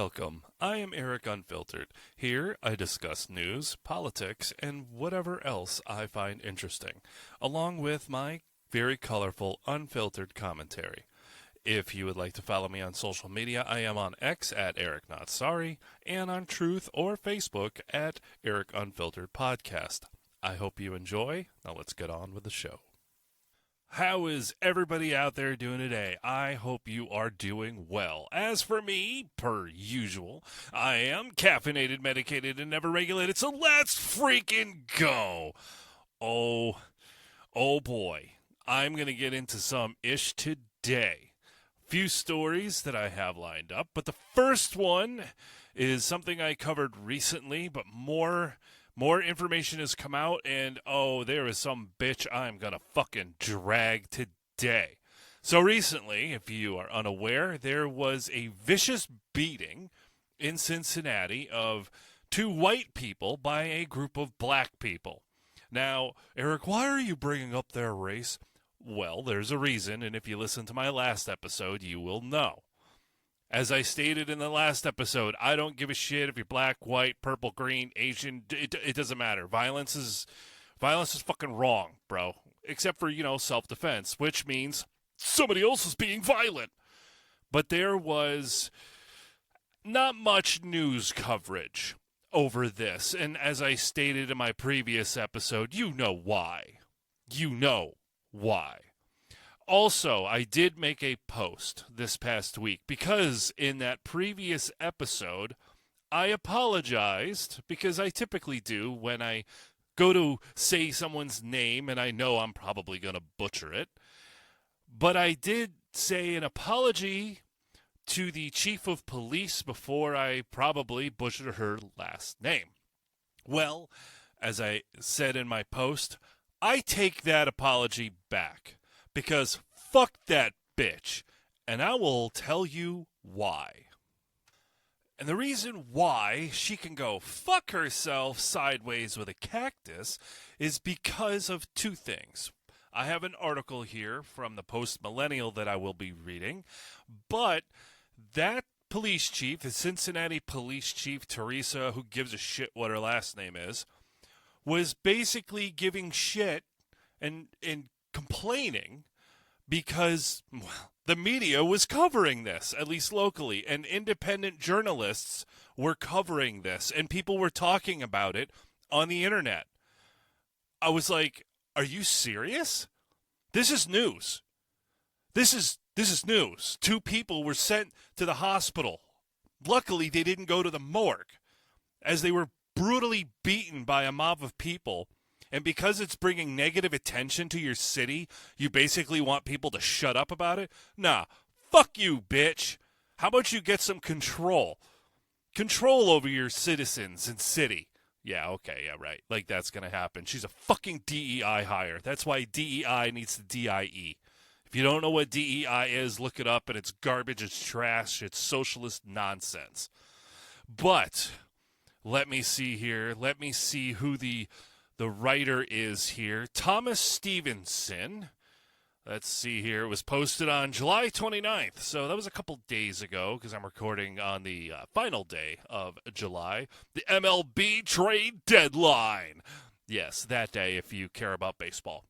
Welcome. I am Eric Unfiltered. Here I discuss news, politics, and whatever else I find interesting, along with my very colorful, unfiltered commentary. If you would like to follow me on social media, I am on X at Eric Not Sorry, and on Truth or Facebook at Eric Unfiltered Podcast. I hope you enjoy. Now let's get on with the show. How is everybody out there doing today? I hope you are doing well. As for me, per usual, I am caffeinated, medicated, and never regulated, so let's freaking go. Oh boy. I'm going to get into some ish today. Few stories that I have lined up, but the first one is something I covered recently, but more information has come out, and there is some bitch I'm gonna fucking drag today. So recently, if you are unaware, there was a vicious beating in Cincinnati of two white people by a group of black people. Now, Eric, why are you bringing up their race? Well, there's a reason, and if you listen to my last episode, you will know. As I stated in the last episode, I don't give a shit if you're black, white, purple, green, Asian. It doesn't matter. Violence is fucking wrong, bro. Except for, self-defense, which means somebody else is being violent. But there was not much news coverage over this. And as I stated in my previous episode, you know why. You know why. Also, I did make a post this past week because in that previous episode, I apologized because I typically do when I go to say someone's name and I know I'm probably going to butcher it. But I did say an apology to the chief of police before I probably butchered her last name. Well, as I said in my post, I take that apology back. Because fuck that bitch, and I will tell you why. And the reason why she can go fuck herself sideways with a cactus is because of two things. I have an article here from the Post-Millennial that I will be reading, but that police chief, the Cincinnati police chief, Teresa, who gives a shit what her last name is, was basically giving shit and complaining because the media was covering this, at least locally, and independent journalists were covering this, and people were talking about it on the internet. I was like, are you serious? This is news. This is news. Two people were sent to the hospital. Luckily, they didn't go to the morgue, as they were brutally beaten by a mob of people. And because it's bringing negative attention to your city, you basically want people to shut up about it? Nah, fuck you, bitch. How about you get some control? Control over your citizens and city. Yeah, okay, yeah, right. Like that's going to happen. She's a fucking DEI hire. That's why DEI needs to DIE. If you don't know what DEI is, look it up, and it's garbage, it's trash, it's socialist nonsense. But let me see here. Let me see who the writer is here. Thomas Stevenson. Let's see here. It was posted on July 29th. So that was a couple days ago because I'm recording on the final day of July. The MLB trade deadline. Yes, that day if you care about baseball.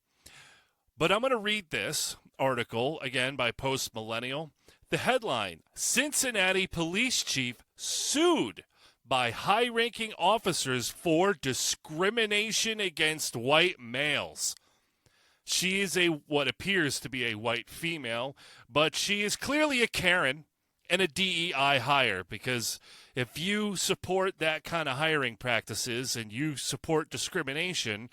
But I'm going to read this article, again, by Post-Millennial. The headline, Cincinnati police chief sued by high-ranking officers for discrimination against white males. She is what appears to be a white female, but she is clearly a Karen and a DEI hire, because if you support that kind of hiring practices and you support discrimination,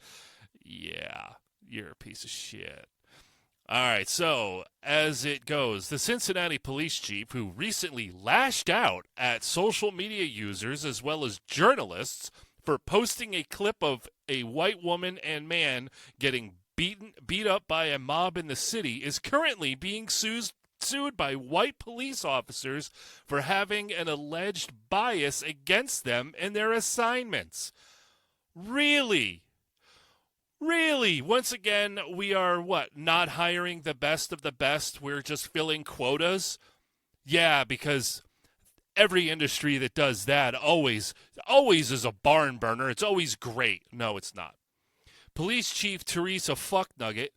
yeah, you're a piece of shit. All right, so as it goes, the Cincinnati police chief, who recently lashed out at social media users as well as journalists for posting a clip of a white woman and man getting beat up by a mob in the city, is currently being sued by white police officers for having an alleged bias against them in their assignments. Really? Really? Once again, we are, not hiring the best of the best? We're just filling quotas? Yeah, because every industry that does that always is a barn burner. It's always great. No, it's not. Police Chief Teresa Fucknugget,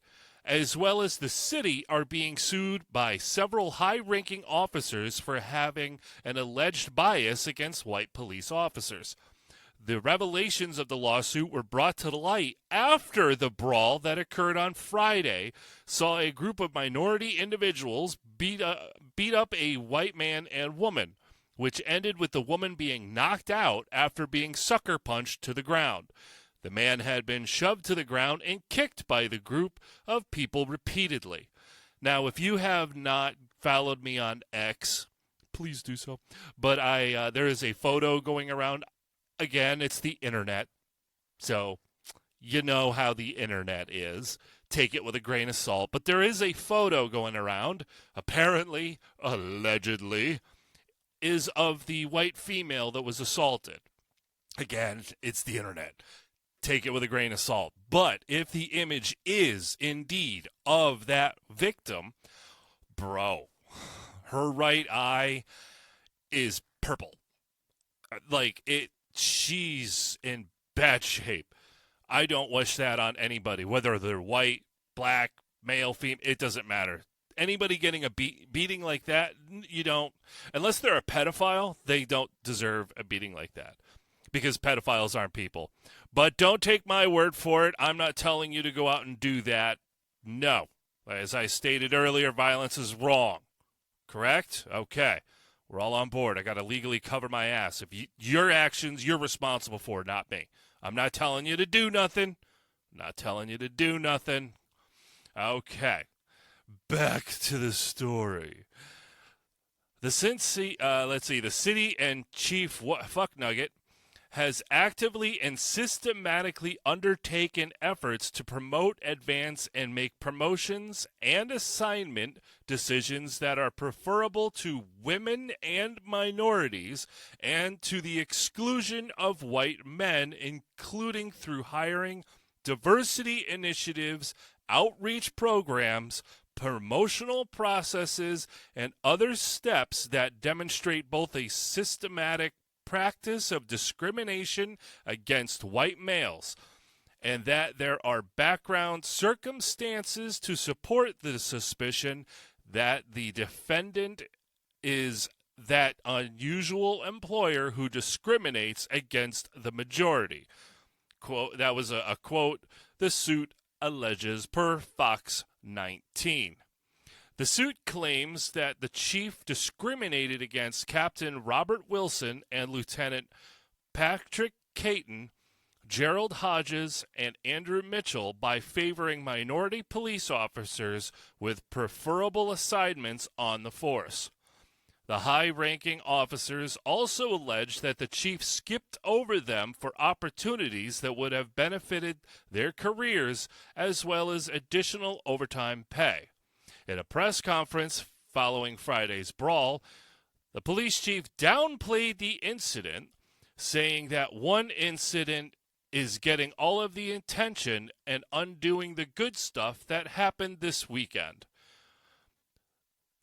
as well as the city, are being sued by several high-ranking officers for having an alleged bias against white police officers. The revelations of the lawsuit were brought to light after the brawl that occurred on Friday saw a group of minority individuals beat up a white man and woman, which ended with the woman being knocked out after being sucker punched to the ground. The man had been shoved to the ground and kicked by the group of people repeatedly. Now, if you have not followed me on X, please do so. But there is a photo going around. Again, it's the internet. So, you know how the internet is. Take it with a grain of salt. But there is a photo going around, apparently, allegedly, is of the white female that was assaulted. Again, it's the internet. Take it with a grain of salt. But if the image is indeed of that victim, bro, her right eye is purple. She's in bad shape. I don't wish that on anybody, whether they're white, black, male, female, it doesn't matter. Anybody getting a beating like that, you don't, unless they're a pedophile, they don't deserve a beating like that. Because pedophiles aren't people. But don't take my word for it. I'm not telling you to go out and do that. No. As I stated earlier, violence is wrong. Correct? Okay. We're all on board. I got to legally cover my ass. If your actions, you're responsible for, not me. I'm not telling you to do nothing. Okay. Back to the story. The city and Chief Fucknugget has actively and systematically undertaken efforts to promote, advance, and make promotions and assignment decisions that are preferable to women and minorities and to the exclusion of white men, including through hiring, diversity initiatives, outreach programs, promotional processes, and other steps that demonstrate both a systematic practice of discrimination against white males, and that there are background circumstances to support the suspicion that the defendant is that unusual employer who discriminates against the majority. Quote, that was a quote the suit alleges per Fox 19. The suit claims that the chief discriminated against Captain Robert Wilson and Lieutenant Patrick Caton, Gerald Hodges, and Andrew Mitchell by favoring minority police officers with preferable assignments on the force. The high-ranking officers also allege that the chief skipped over them for opportunities that would have benefited their careers, as well as additional overtime pay. In a press conference following Friday's brawl, the police chief downplayed the incident, saying that one incident is getting all of the attention and undoing the good stuff that happened this weekend.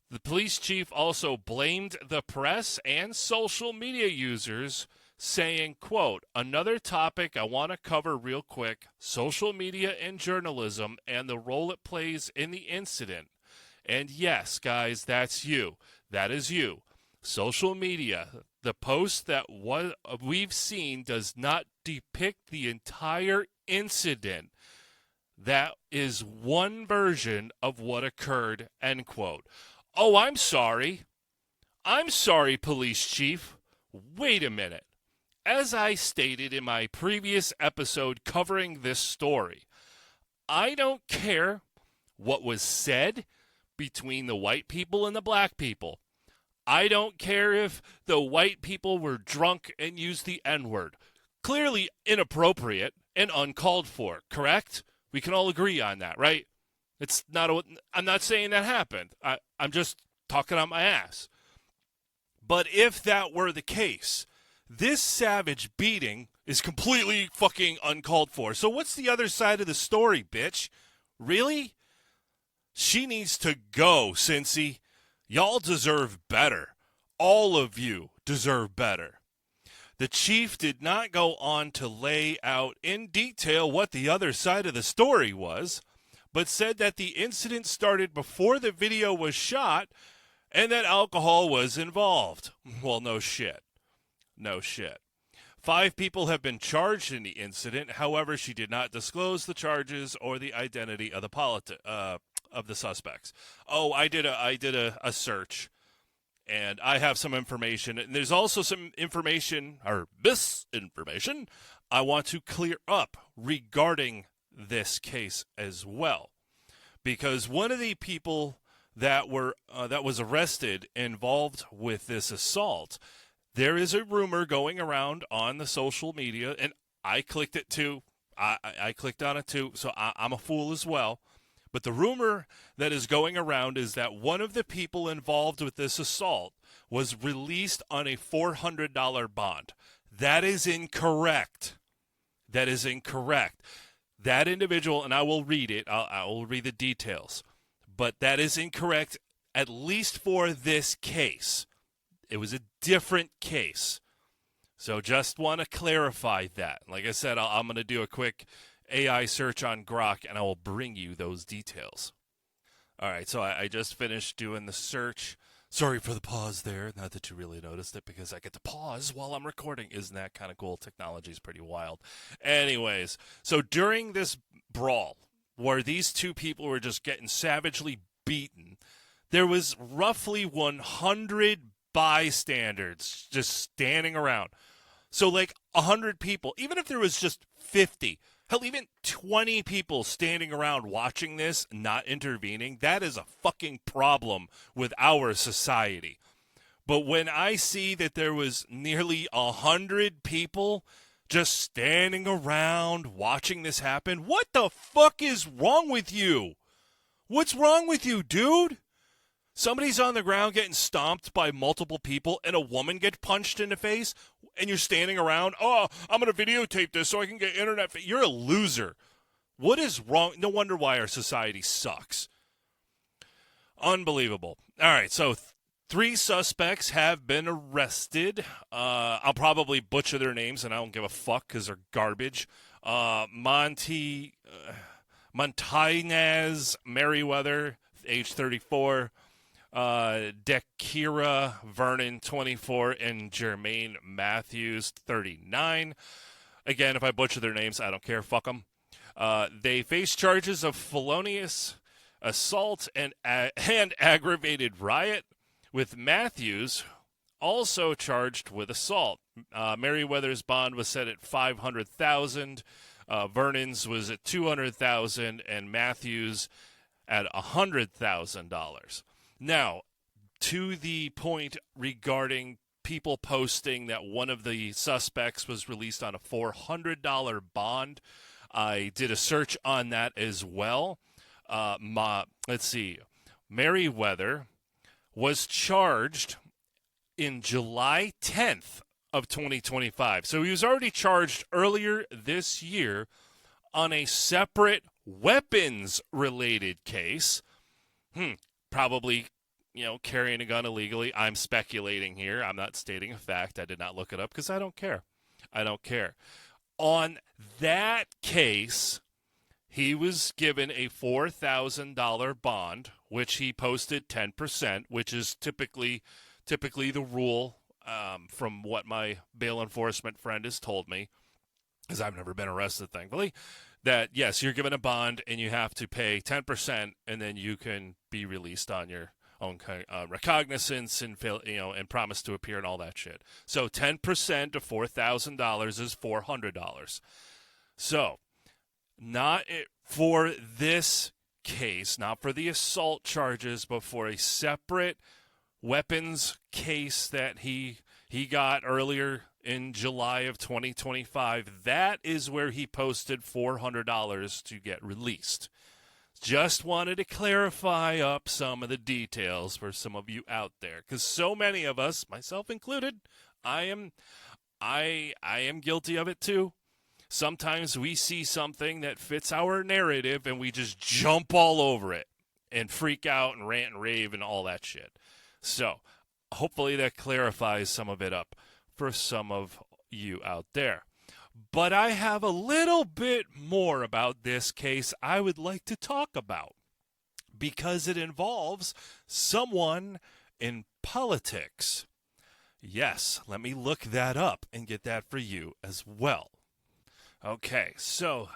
The police chief also blamed the press and social media users, saying, quote, another topic I want to cover real quick, social media and journalism and the role it plays in the incident. And yes, guys, that's you. That is you. Social media, the post that we've seen does not depict the entire incident. That is one version of what occurred, end quote. Oh, I'm sorry. I'm sorry, police chief. Wait a minute. As I stated in my previous episode covering this story, I don't care what was said between the white people and the black people. I don't care if the white people were drunk and used the N-word. Clearly inappropriate and uncalled for, correct? We can all agree on that, right? I'm not saying that happened. I'm just talking on my ass. But if that were the case, this savage beating is completely fucking uncalled for. So what's the other side of the story, bitch? Really? She needs to go, Cincy. Y'all deserve better. All of you deserve better. The chief did not go on to lay out in detail what the other side of the story was, but said that the incident started before the video was shot and that alcohol was involved. Well, no shit. No shit. 5 people have been charged in the incident. However, she did not disclose the charges or the identity of the suspects. Oh, I did a search, and I have some information. And there's also some information, or misinformation, I want to clear up regarding this case as well, because one of the people that was arrested involved with this assault, there is a rumor going around on the social media, and I clicked it too. I clicked on it too, so I'm a fool as well. But the rumor that is going around is that one of the people involved with this assault was released on a $400 bond. That is incorrect. That is incorrect. That individual, and I will read it, I will read the details, but that is incorrect, at least for this case. It was a different case. So just want to clarify that. Like I said, I'm going to do a quick AI search on Grok, and I will bring you those details. All right, so I just finished doing the search. Sorry for the pause there. Not that you really noticed it, because I get to pause while I'm recording. Isn't that kind of cool? Technology is pretty wild. Anyways, so during this brawl, where these two people were just getting savagely beaten, there was roughly 100 bystanders just standing around. So like 100 people, even if there was just 50, hell, even 20 people standing around watching this, not intervening, that is a fucking problem with our society. But when I see that there was nearly 100 people just standing around watching this happen, what the fuck is wrong with you? What's wrong with you, dude? Somebody's on the ground getting stomped by multiple people, and a woman gets punched in the face, and you're standing around, oh, I'm going to videotape this so I can get internet. You're a loser. What is wrong? No wonder why our society sucks. Unbelievable. All right, so 3 suspects have been arrested. I'll probably butcher their names, and I don't give a fuck because they're garbage. Montañez Merriweather, age 34. Dekira Vernon, 24, and Jermaine Matthews, 39. Again, if I butcher their names, I don't care. Fuck them. They face charges of felonious assault and aggravated riot, with Matthews also charged with assault. Merriweather's bond was set at $500,000. Vernon's was at $200,000, and Matthews at $100,000. Now, to the point regarding people posting that one of the suspects was released on a $400 bond, I did a search on that as well. Let's see. Merriweather was charged in July 10th of 2025. So he was already charged earlier this year on a separate weapons-related case. Probably, carrying a gun illegally. I'm speculating here. I'm not stating a fact. I did not look it up because I don't care. I don't care. On that case, he was given a $4,000 bond, which he posted 10%, which is typically the rule, from what my bail enforcement friend has told me, because I've never been arrested, thankfully, that, yes, you're given a bond and you have to pay 10%, and then you can be released on your own recognizance and and promise to appear and all that shit. So 10% of $4,000 is $400. So not for this case, not for the assault charges, but for a separate weapons case that he got earlier in July of 2025. That is where he posted $400 to get released. Just wanted to clarify up some of the details for some of you out there, because so many of us, myself included, I am guilty of it too. Sometimes we see something that fits our narrative and we just jump all over it and freak out and rant and rave and all that shit. So Hopefully that clarifies some of it up for some of you out there. But I have a little bit more about this case I would like to talk about because it involves someone in politics. Yes, let me look that up and get that for you as well. Okay, so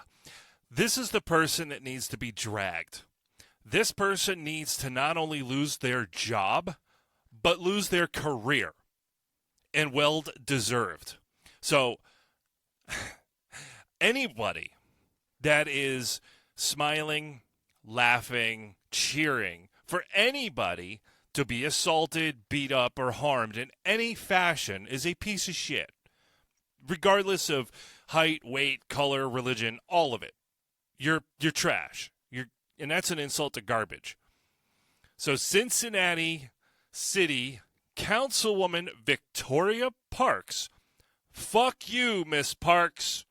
this is the person that needs to be dragged. This person needs to not only lose their job, but lose their career. And well deserved. So, anybody that is smiling, laughing, cheering for anybody to be assaulted, beat up, or harmed in any fashion is a piece of shit. Regardless of height, weight, color, religion, all of it. You're trash. And that's an insult to garbage. So Cincinnati City Councilwoman Victoria Parks, fuck you, Miss Parks.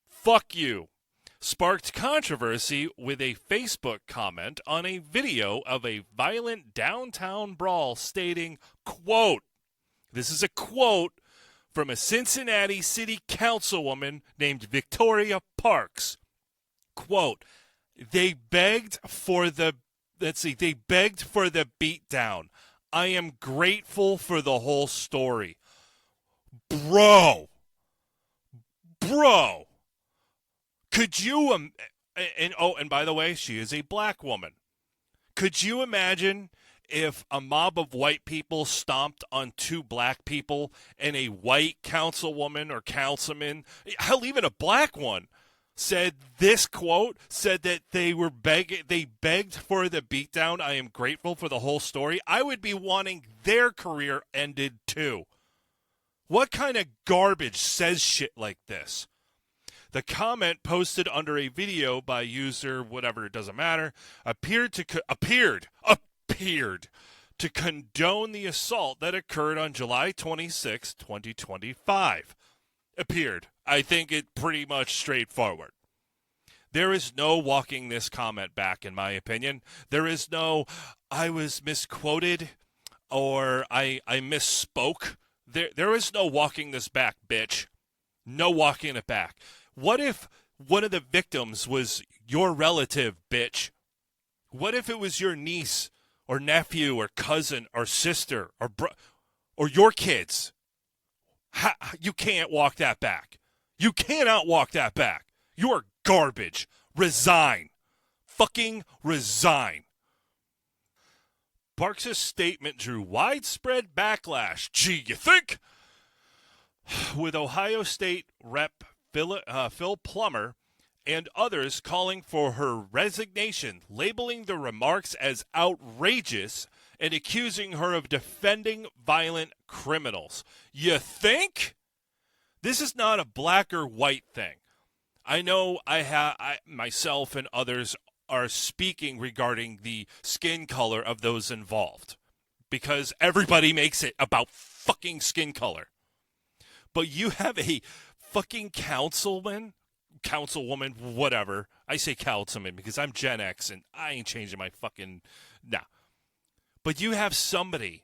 Fuck you. Sparked controversy with a Facebook comment on a video of a violent downtown brawl stating, quote, this is a quote from a Cincinnati City Councilwoman named Victoria Parks. Quote, they begged for the beatdown. I am grateful for the whole story. Bro. Could you, and by the way, she is a black woman. Could you imagine if a mob of white people stomped on two black people and a white councilwoman or councilman, hell, even a black one, said this quote, said that they begged for the beatdown. I am grateful for the whole story. I would be wanting their career ended too. What kind of garbage says shit like this? The comment posted under a video by user, whatever, it doesn't matter, appeared to condone the assault that occurred on July 26, 2025. Appeared. I think it pretty much straightforward. There is no walking this comment back, in my opinion. There is no, I was misquoted, or I misspoke. There is no walking this back, bitch. No walking it back. What if one of the victims was your relative, bitch? What if it was your niece or nephew or cousin or sister or your kids? You can't walk that back. You cannot walk that back. You are garbage. Resign. Fucking resign. Parks' statement drew widespread backlash. Gee, you think? With Ohio State Rep. Phil Plummer and others calling for her resignation, labeling the remarks as outrageous and accusing her of defending violent criminals. You think? This is not a black or white thing. I know myself and others are speaking regarding the skin color of those involved because everybody makes it about fucking skin color. But you have a fucking councilwoman, whatever. I say councilman because I'm Gen X and I ain't changing my fucking, nah. But you have somebody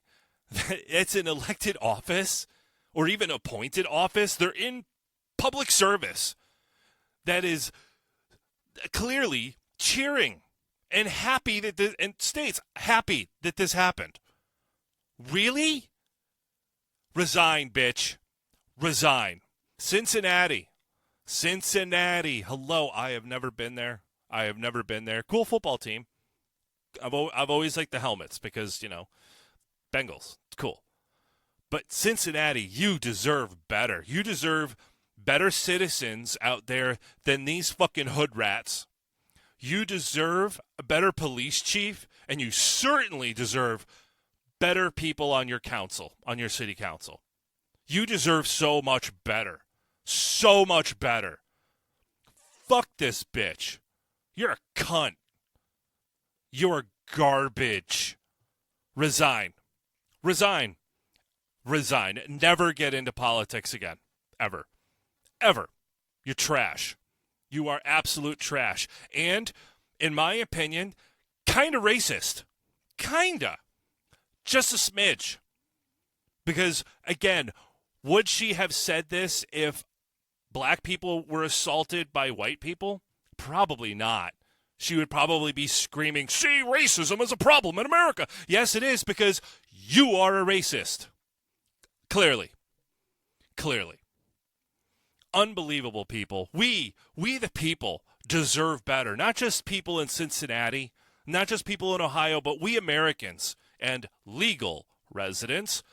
that's in elected office or even appointed office. They're in public service that is clearly cheering and happy that and states happy that this happened. Really? Resign, bitch. Resign. Cincinnati. Hello. I have never been there. Cool football team. I've always liked the helmets because, Bengals. It's cool. But Cincinnati, you deserve better. You deserve better citizens out there than these fucking hood rats. You deserve a better police chief, and you certainly deserve better people on your council, on your city council. You deserve so much better. So much better. Fuck this bitch. You're a cunt. You're garbage. Resign. Never get into politics again. Ever. You're trash. You are absolute trash. And, in my opinion, kind of racist. Kinda. Just a smidge. Because, again, would she have said this if black people were assaulted by white people? Probably not. She would probably be screaming, "See, racism is a problem in America." Yes, it is, because you are a racist. Clearly. Unbelievable, people. We the people deserve better. Not just people in Cincinnati, not just people in Ohio, but we Americans and legal residents,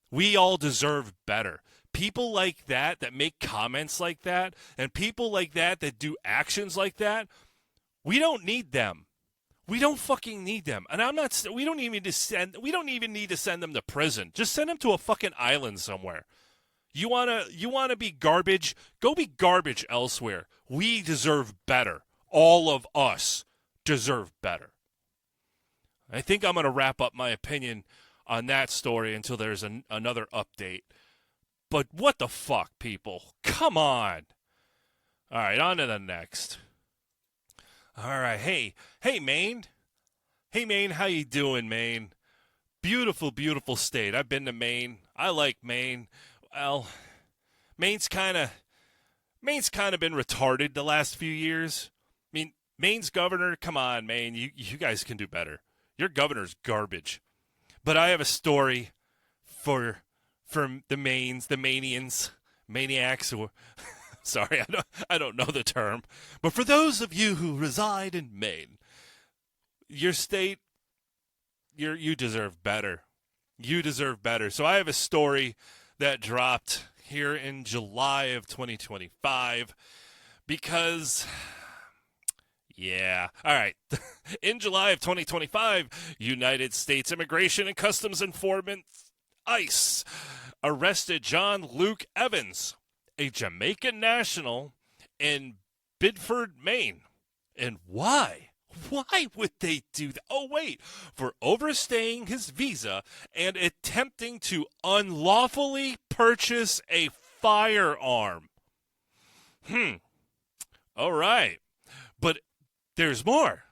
we all deserve better. People like that make comments like that, and people like that do actions like that, we don't need them. We don't fucking need them. And we don't even need to send them to prison. Just send them to a fucking island somewhere. You wanna be garbage? Go be garbage elsewhere. We deserve better. All of us deserve better. I think I'm gonna wrap up my opinion on that story until there's another update. But what the fuck, people? Come on. All right, on to the next. All right, hey, Maine. Hey, Maine, how you doing, Maine? Beautiful, beautiful state. I've been to Maine. I like Maine. Well, Maine's kind of been retarded the last few years. I mean, Maine's governor, come on, Maine, you guys can do better. Your governor's garbage. But I have a story for the Manians, maniacs, or sorry, I don't know the term. But for those of you who reside in Maine, your state, you deserve better. You deserve better. So I have a story that dropped here in July of 2025 because, yeah. All right. In July of 2025, United States Immigration and Customs Enforcement, ICE, arrested John Luke Evans, a Jamaican national in Bedford, Maine. And why? Why would they do that? Oh, wait. For overstaying his visa and attempting to unlawfully purchase a firearm. All right. But there's more.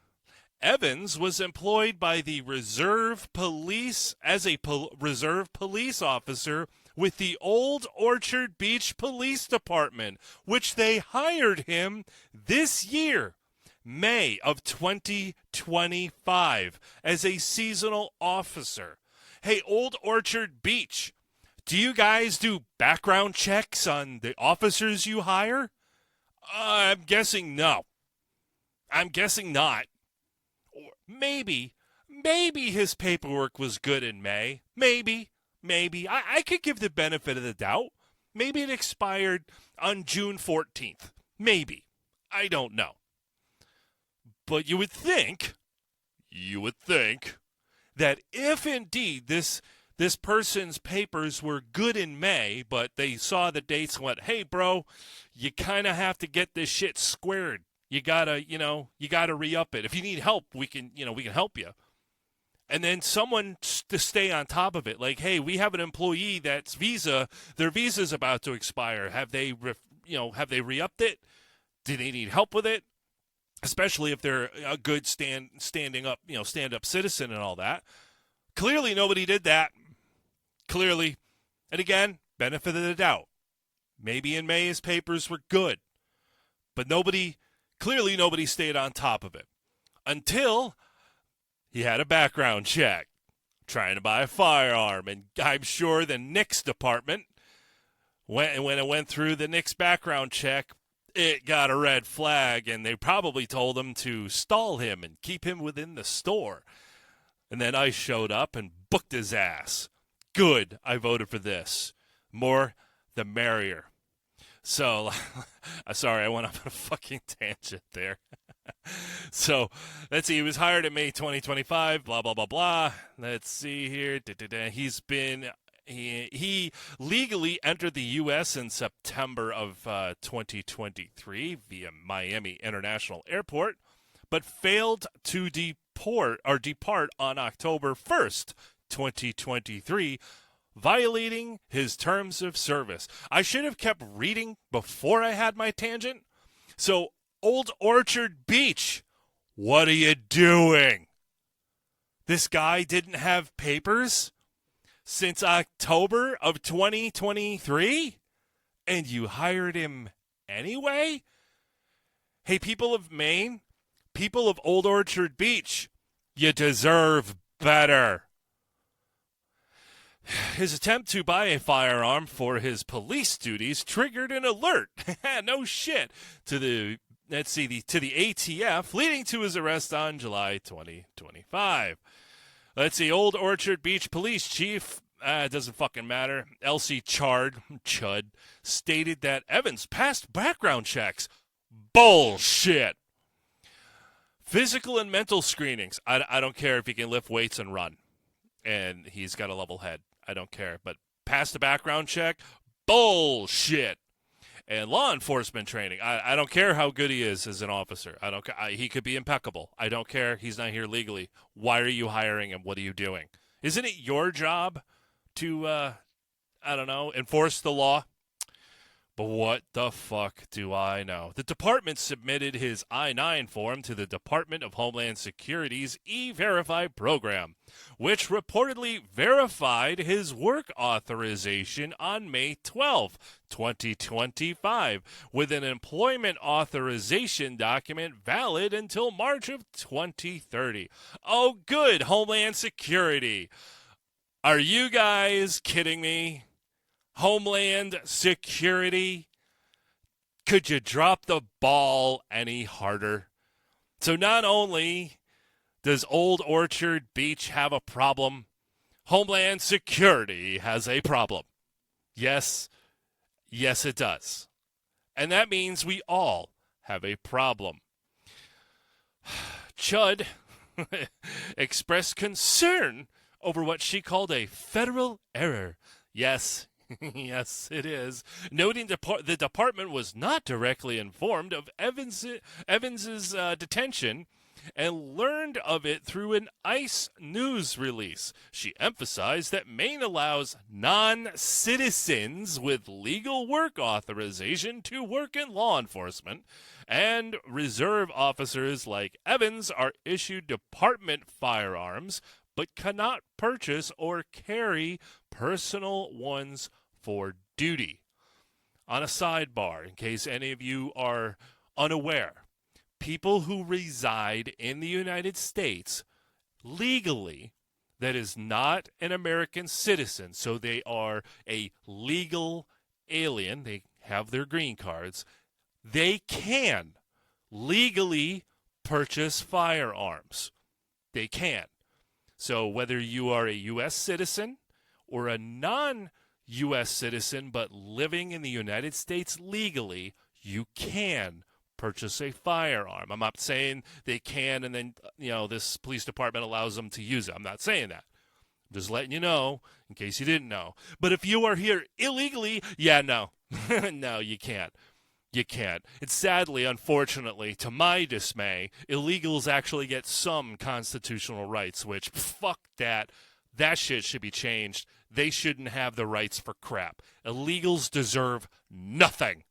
Evans was employed by the Reserve Police as a Reserve Police officer with the Old Orchard Beech Police Department, which they hired him this year, May of 2025, as a seasonal officer. Hey, Old Orchard Beech, do you guys do background checks on the officers you hire? I'm guessing no. I'm guessing not. Or maybe his paperwork was good in May. Maybe. I could give the benefit of the doubt. Maybe it expired on June 14th. Maybe. I don't know. But you would think that if indeed this person's papers were good in May, but they saw the dates and went, "Hey, bro, you kind of have to get this shit squared. You gotta re-up it. If you need help, we can help you." And then someone to stay on top of it, like, "Hey, we have an employee their visa's about to expire. Have they re-upped it? Do they need help with it?" Especially if they're a good stand-up citizen and all that. Clearly, nobody did that. Clearly. And again, benefit of the doubt. Maybe in May his papers were good. But nobody stayed on top of it. Until he had a background check. Trying to buy a firearm. And I'm sure the NICS department, when it went through the NICS background check, it got a red flag, and they probably told him to stall him and keep him within the store. And then ICE showed up and booked his ass. Good, I voted for this. More, the merrier. So, sorry, I went off on a fucking tangent there. So, let's see, he was hired in May 2025, blah, blah, blah, blah. Let's see here. He legally entered the U.S. in September of 2023 via Miami International Airport, but failed to depart on October 1st, 2023, violating his terms of service. I should have kept reading before I had my tangent. So, Old Orchard Beech, what are you doing? This guy didn't have papers? since October of 2023, and you hired him anyway? Hey, people of Maine, people of Old Orchard Beech, you deserve better. His attempt to buy a firearm for his police duties triggered an alert. No shit. To the ATF, leading to his arrest on July 2025. Let's see, Old Orchard Beech Police Chief, it doesn't fucking matter, Elsie Chud, stated that Evans passed background checks. Bullshit. Physical and mental screenings. I don't care if he can lift weights and run. And he's got a level head. I don't care. But passed the background check. Bullshit. And law enforcement training. I don't care how good he is as an officer. I don't care. He could be impeccable. I don't care. He's not here legally. Why are you hiring him? What are you doing? Isn't it your job to, enforce the law? But what the fuck do I know? The department submitted his I-9 form to the Department of Homeland Security's E-Verify program, which reportedly verified his work authorization on May 12, 2025, with an employment authorization document valid until March of 2030. Oh, good, Homeland Security. Are you guys kidding me? Homeland Security, could you drop the ball any harder? So not only does Old Orchard Beech have a problem, Homeland Security has a problem. Yes, it does. And that means we all have a problem. Chud expressed concern over what she called a federal error. Yes, yes, it is. Noting the department was not directly informed of Evans's detention and learned of it through an ICE news release. She emphasized that Maine allows non-citizens with legal work authorization to work in law enforcement, and reserve officers like Evans are issued department firearms but cannot purchase or carry personal ones for duty. On a sidebar, in case any of you are unaware, people who reside in the United States legally, that is not an American citizen, so they are a legal alien, they have their green cards, they can legally purchase firearms. They can. So whether you are a U.S. citizen or a non-U.S. citizen but living in the United States legally, you can purchase a firearm. I'm not saying they can and then, this police department allows them to use it. I'm not saying that. I'm just letting you know in case you didn't know. But if you are here illegally, no. No, you can't. You can't. And sadly, unfortunately, to my dismay, illegals actually get some constitutional rights, which, fuck that. That shit should be changed. They shouldn't have the rights for crap. Illegals deserve nothing.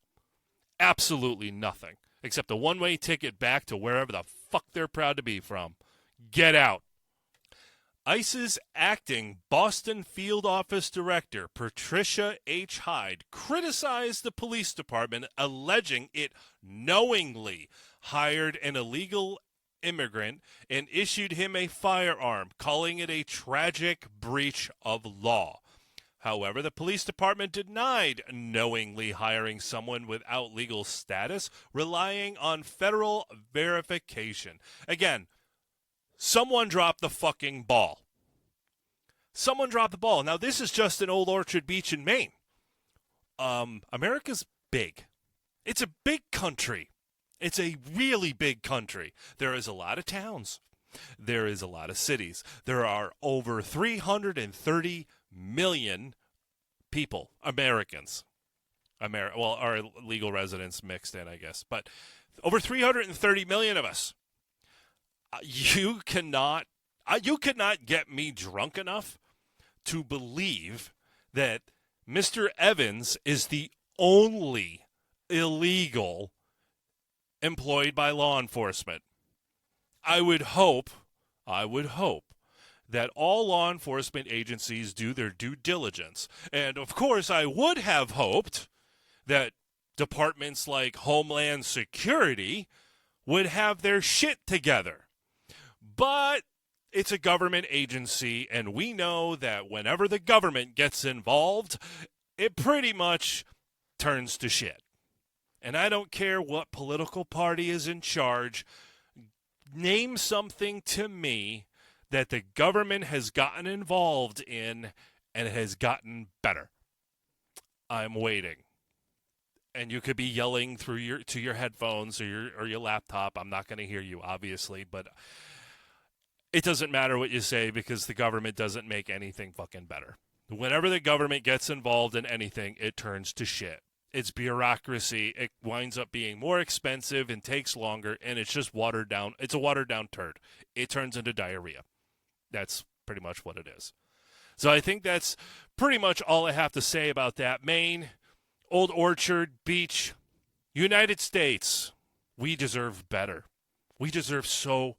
Absolutely nothing. Except a one-way ticket back to wherever the fuck they're proud to be from. Get out. ICE's acting Boston Field Office Director, Patricia H. Hyde, criticized the police department, alleging it knowingly hired an illegal immigrant and issued him a firearm, calling it a tragic breach of law. However, the police department denied knowingly hiring someone without legal status, relying on federal verification. Again, someone dropped the fucking ball. Someone dropped the ball. Now, this is just an Old Orchard Beech in Maine. America's big. It's a big country. It's a really big country. There is a lot of towns. There is a lot of cities. There are over 330 million people, Americans. Our legal residents mixed in, I guess. But over 330 million of us. You cannot get me drunk enough to believe that Mr. Evans is the only illegal employed by law enforcement. I would hope that all law enforcement agencies do their due diligence. And, of course, I would have hoped that departments like Homeland Security would have their shit together. But it's a government agency, and we know that whenever the government gets involved, it pretty much turns to shit. And I don't care what political party is in charge. Name something to me that the government has gotten involved in and it has gotten better. I'm waiting. And you could be yelling through your headphones or your laptop. I'm not going to hear you, obviously, but it doesn't matter what you say because the government doesn't make anything fucking better. Whenever the government gets involved in anything, it turns to shit. It's bureaucracy. It winds up being more expensive and takes longer, and it's just watered down. It's a watered down turd. It turns into diarrhea. That's pretty much what it is. So I think that's pretty much all I have to say about that. Maine, Old Orchard Beech, United States, we deserve better. We deserve so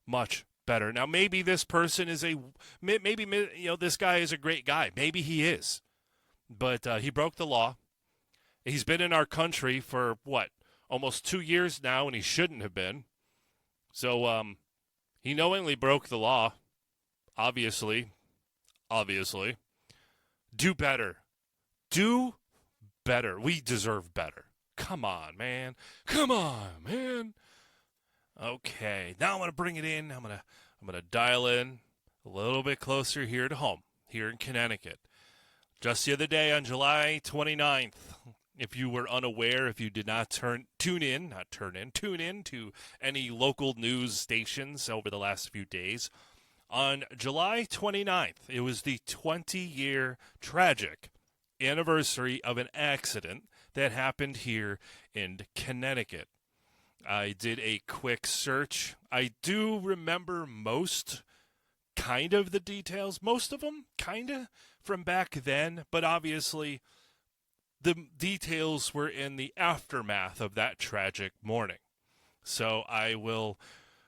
much better. Now, maybe this person is this guy is a great guy. Maybe he is. But he broke the law. He's been in our country for, almost 2 years now, and he shouldn't have been. So he knowingly broke the law, obviously. Do better. Do better. We deserve better. Come on, man. Okay, now I'm going to bring it in. I'm going to dial in a little bit closer here to home, here in Connecticut. Just the other day on July 29th, if you were unaware, if you did not tune in to any local news stations over the last few days, on July 29th, it was the 20-year tragic anniversary of an accident that happened here in Connecticut. I did a quick search. I do remember most of the details, most of them kind of from back then, but obviously the details were in the aftermath of that tragic morning. So I will,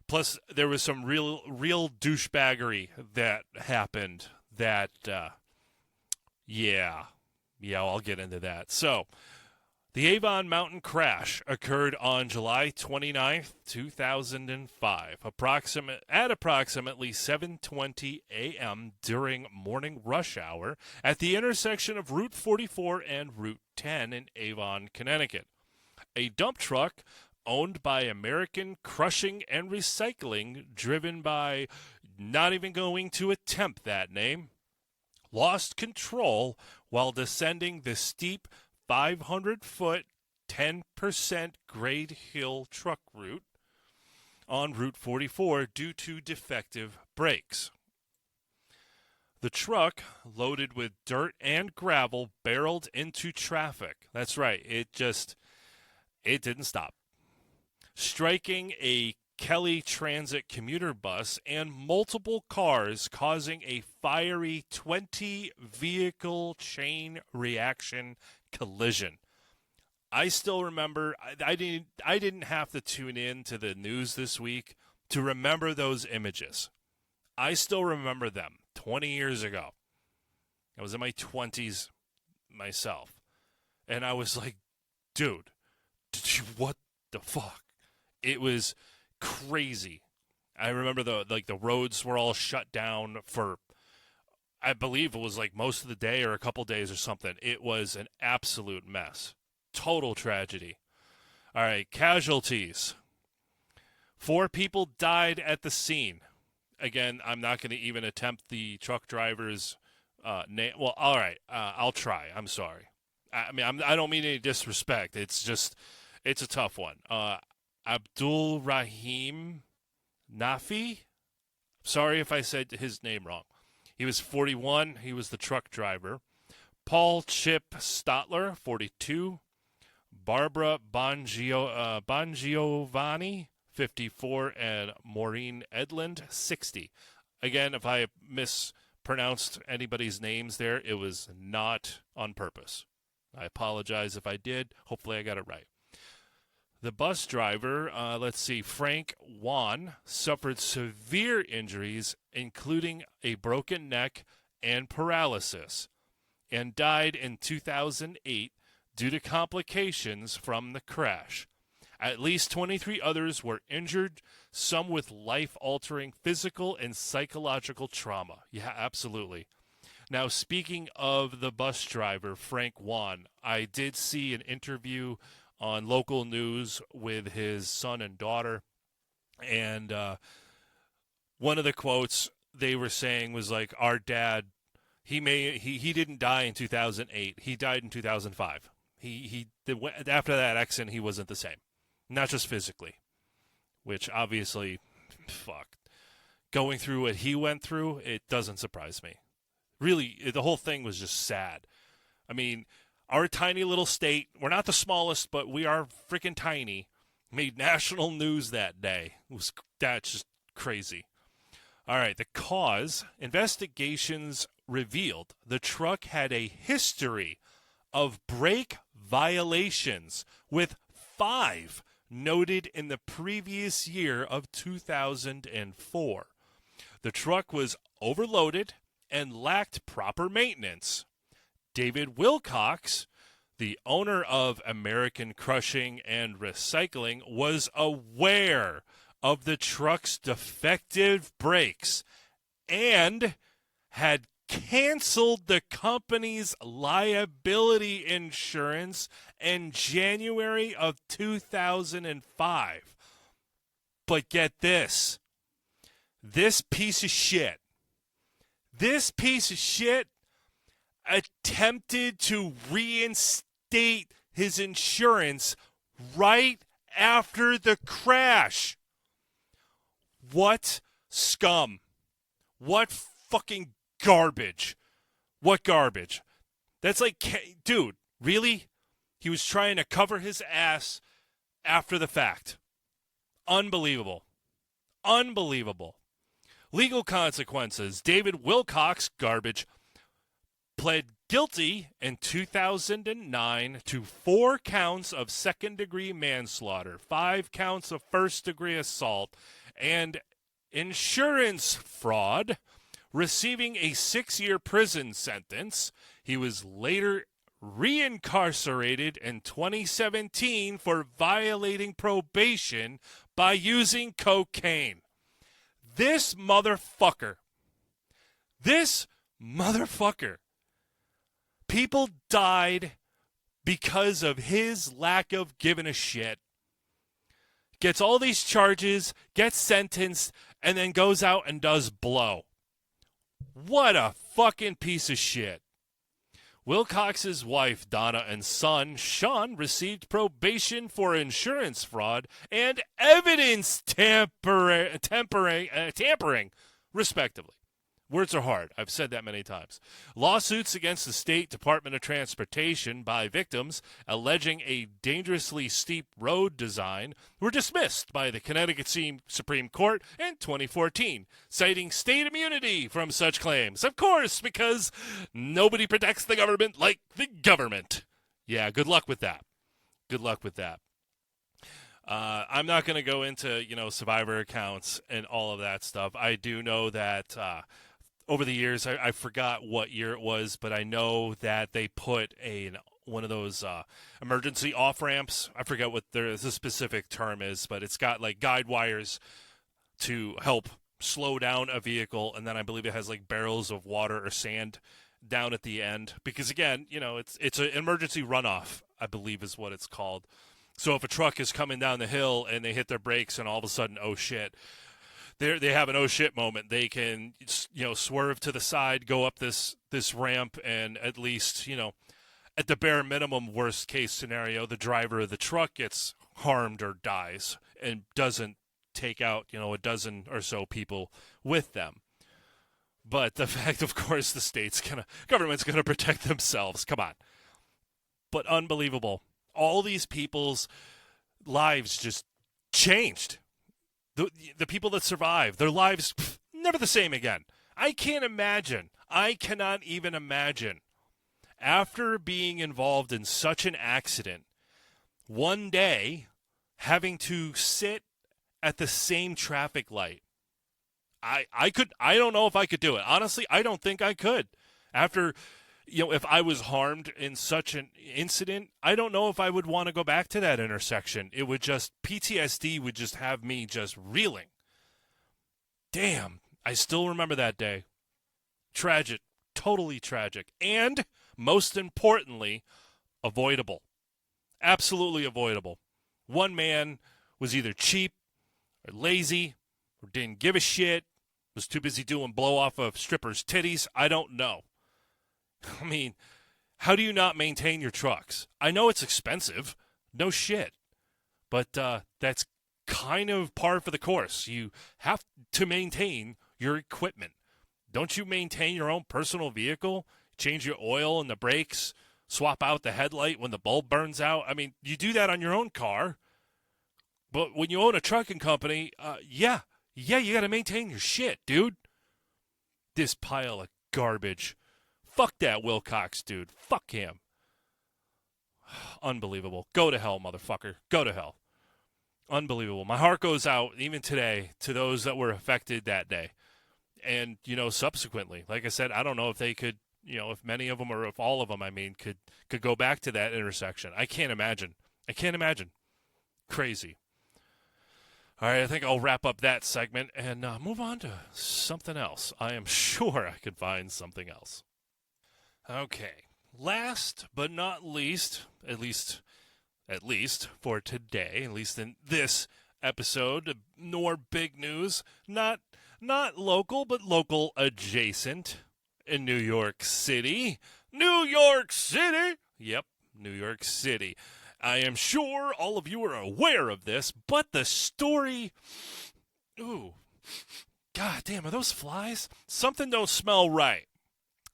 plus there was some real douchebaggery that happened that, I'll get into that. So, the Avon Mountain crash occurred on July 29th, 2005, at approximately 7:20 a.m. during morning rush hour at the intersection of Route 44 and Route 10 in Avon, Connecticut. A dump truck owned by American Crushing and Recycling, driven by, not even going to attempt that name, lost control while descending the steep 500-foot, 10% grade hill truck route on Route 44 due to defective brakes. The truck, loaded with dirt and gravel, barreled into traffic. That's right, it didn't stop. Striking a Kelly Transit commuter bus and multiple cars, causing a fiery 20-vehicle chain reaction collision. I still remember, I didn't have to tune in to the news this week to remember those images. I still remember them 20 years ago. I was in my 20s myself. And I was like, dude, what the fuck? It was crazy. I remember the roads were all shut down for, I believe it was like most of the day or a couple days or something. It was an absolute mess. Total tragedy. All right, casualties. 4 people died at the scene. Again, I'm not going to even attempt the truck driver's name. Well, all right, I'll try. I'm sorry. I don't mean any disrespect. It's a tough one. Abdul Rahim Nafi. Sorry if I said his name wrong. He was 41. He was the truck driver. Paul Chip Stotler, 42. Barbara Bongiovanni, 54. And Maureen Edland, 60. Again, if I mispronounced anybody's names there, it was not on purpose. I apologize if I did. Hopefully I got it right. The bus driver, Frank Wan, suffered severe injuries, including a broken neck and paralysis, and died in 2008 due to complications from the crash. At least 23 others were injured, some with life-altering physical and psychological trauma. Yeah, absolutely. Now, speaking of the bus driver, Frank Wan, I did see an interview on local news with his son and daughter, and one of the quotes they were saying was like, our dad, he didn't die in 2008. He died in 2005. After that accident, he wasn't the same. Not just physically, which obviously, fuck. Going through what he went through, it doesn't surprise me. Really, the whole thing was just sad. I mean, our tiny little state, we're not the smallest, but we are freaking tiny, made national news that day. That's just crazy. All right, the cause, investigations revealed the truck had a history of brake violations, with 5 noted in the previous year of 2004. The truck was overloaded and lacked proper maintenance. David Wilcox, the owner of American Crushing and Recycling, was aware of the truck's defective brakes and had canceled the company's liability insurance in January of 2005. But get this. This piece of shit attempted to reinstate his insurance right after the crash. What scum. What fucking garbage. What garbage. That's like, dude, really? He was trying to cover his ass after the fact. Unbelievable. Unbelievable. Legal consequences. David Wilcox, garbage, pled guilty in 2009 to 4 counts of second-degree manslaughter, 5 counts of first-degree assault, and insurance fraud, receiving a 6-year prison sentence. He was later reincarcerated in 2017 for violating probation by using cocaine. This motherfucker. People died because of his lack of giving a shit. Gets all these charges, gets sentenced, and then goes out and does blow. What a fucking piece of shit. Wilcox's wife, Donna, and son, Sean, received probation for insurance fraud and evidence tampering, respectively. Words are hard. I've said that many times. Lawsuits against the State Department of Transportation by victims alleging a dangerously steep road design were dismissed by the Connecticut Supreme Court in 2014, citing state immunity from such claims. Of course, because nobody protects the government like the government. Yeah, good luck with that. Good luck with that. I'm not going to go into, survivor accounts and all of that stuff. I do know that over the years, I forgot what year it was, but I know that they put one of those emergency off-ramps. I forget what the specific term is, but it's got like guide wires to help slow down a vehicle, and then I believe it has like barrels of water or sand down at the end. Because again, it's an emergency runoff, I believe is what it's called. So if a truck is coming down the hill and they hit their brakes and all of a sudden, oh shit, they have an oh shit moment. They can, swerve to the side, go up this ramp, and at least, at the bare minimum, worst case scenario, the driver of the truck gets harmed or dies and doesn't take out, a dozen or so people with them. But the fact, of course, the government's gonna protect themselves. Come on. But unbelievable. All these people's lives just changed. The people that survived, their lives, never the same again. I cannot even imagine, after being involved in such an accident, one day having to sit at the same traffic light. I don't know if I could do it. Honestly, I don't think I could. After, if I was harmed in such an incident, I don't know if I would want to go back to that intersection. It would just, PTSD would just have me just reeling. Damn, I still remember that day. Tragic, totally tragic. And, most importantly, avoidable. Absolutely avoidable. One man was either cheap or lazy or didn't give a shit, was too busy doing blow off of strippers' titties. I don't know. I mean, how do you not maintain your trucks? I know it's expensive. No shit. But that's kind of par for the course. You have to maintain your equipment. Don't you maintain your own personal vehicle? Change your oil and the brakes, swap out the headlight when the bulb burns out. I mean, you do that on your own car. But when you own a trucking company, yeah, you got to maintain your shit, dude. This pile of garbage. Fuck that Wilcox dude. Fuck him. Unbelievable. Go to hell, motherfucker. Go to hell. Unbelievable. My heart goes out, even today, to those that were affected that day. And, subsequently, like I said, I don't know if they could, if many of them or if all of them, could go back to that intersection. I can't imagine. Crazy. All right, I think I'll wrap up that segment and move on to something else. I am sure I could find something else. Okay, last but not least, at least for today, at least in this episode, nor big news, not local, but local adjacent in New York City. New York City! Yep, New York City. I am sure all of you are aware of this, but the story... Ooh. God damn, are those flies? Something don't smell right.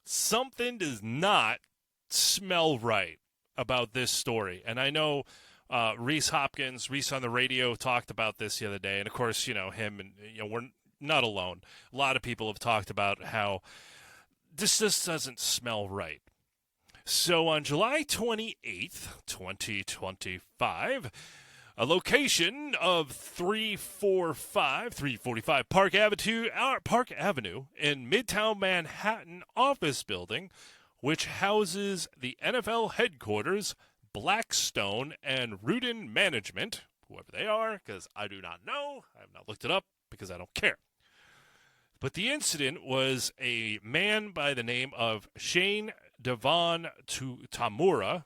Something does not smell right about this story. And I know Reese on the radio, talked about this the other day. And, of course, him and, we're not alone. A lot of people have talked about how this just doesn't smell right. So on July 28th, 2025, a location of 345 Park Avenue in Midtown Manhattan office building, which houses the NFL headquarters, Blackstone and Rudin Management, whoever they are, because I do not know. I have not looked it up because I don't care. But the incident was a man by the name of Shane Devon Tamura.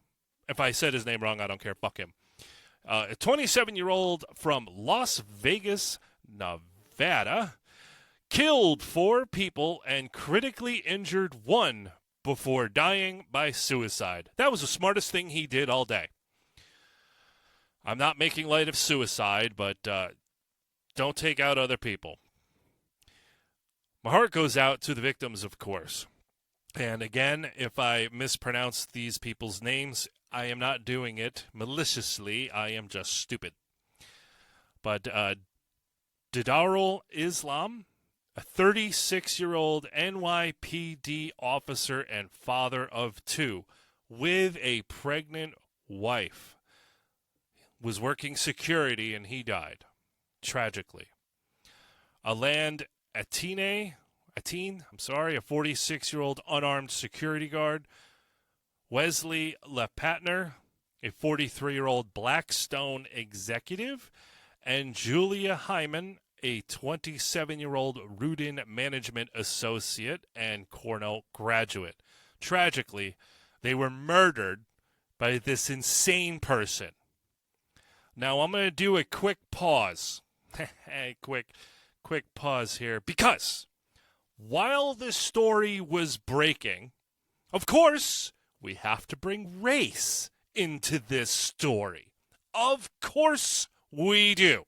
If I said his name wrong, I don't care. Fuck him. A 27-year-old from Las Vegas, Nevada, killed 4 people and critically injured 1 before dying by suicide. That was the smartest thing he did all day. I'm not making light of suicide, but don't take out other people. My heart goes out to the victims, of course. And again, if I mispronounce these people's names, I am not doing it maliciously. I am just stupid. But Didarul Islam, a 36-year-old NYPD officer and father of 2 with a pregnant wife, was working security and he died, tragically. Aland Atine, a 46-year-old unarmed security guard, Wesley Lepatner, a 43-year-old Blackstone executive, and Julia Hyman, a 27-year-old Rudin Management associate and Cornell graduate. Tragically, they were murdered by this insane person. Now, I'm going to do a quick pause. Quick pause here, because while this story was breaking, of course, we have to bring race into this story. Of course we do.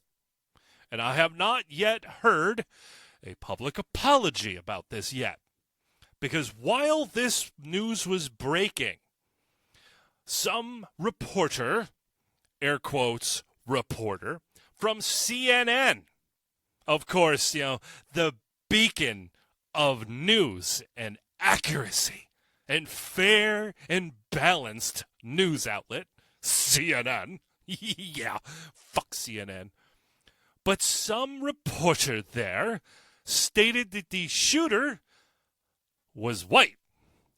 And I have not yet heard a public apology about this yet. Because while this news was breaking, some reporter, air quotes, reporter, from CNN, of course, the beacon of news and accuracy and fair and balanced news outlet, CNN, Yeah, fuck CNN. But some reporter there stated that the shooter was white,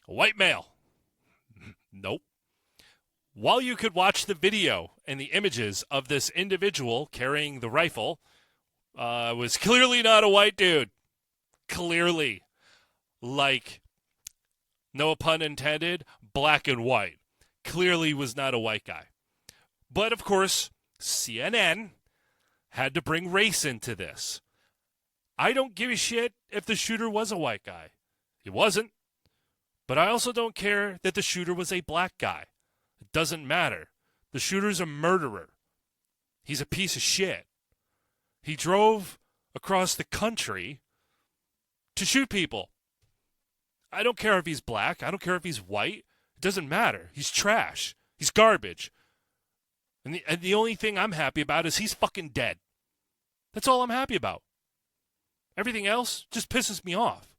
a white male. Nope. While you could watch the video and the images of this individual carrying the rifle, was clearly not a white dude. Clearly. Like, no pun intended, black and white. Clearly was not a white guy. But, of course, CNN had to bring race into this. I don't give a shit if the shooter was a white guy. He wasn't. But I also don't care that the shooter was a black guy. It doesn't matter. The shooter's a murderer. He's a piece of shit. He drove across the country to shoot people. I don't care if he's black. I don't care if he's white. It doesn't matter. He's trash. He's garbage. And the only thing I'm happy about is he's fucking dead. That's all I'm happy about. Everything else just pisses me off.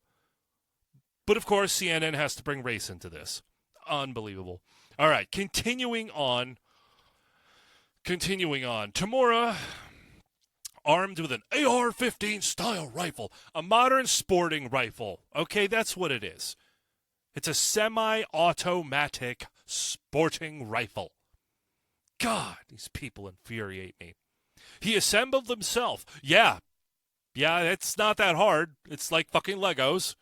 But, of course, CNN has to bring race into this. Unbelievable. All right, continuing on. Tamura, armed with an AR-15 style rifle, a modern sporting rifle. Okay, that's what it is. It's a semi-automatic sporting rifle. God, these people infuriate me. He assembled himself. Yeah, it's not that hard. It's like fucking Legos.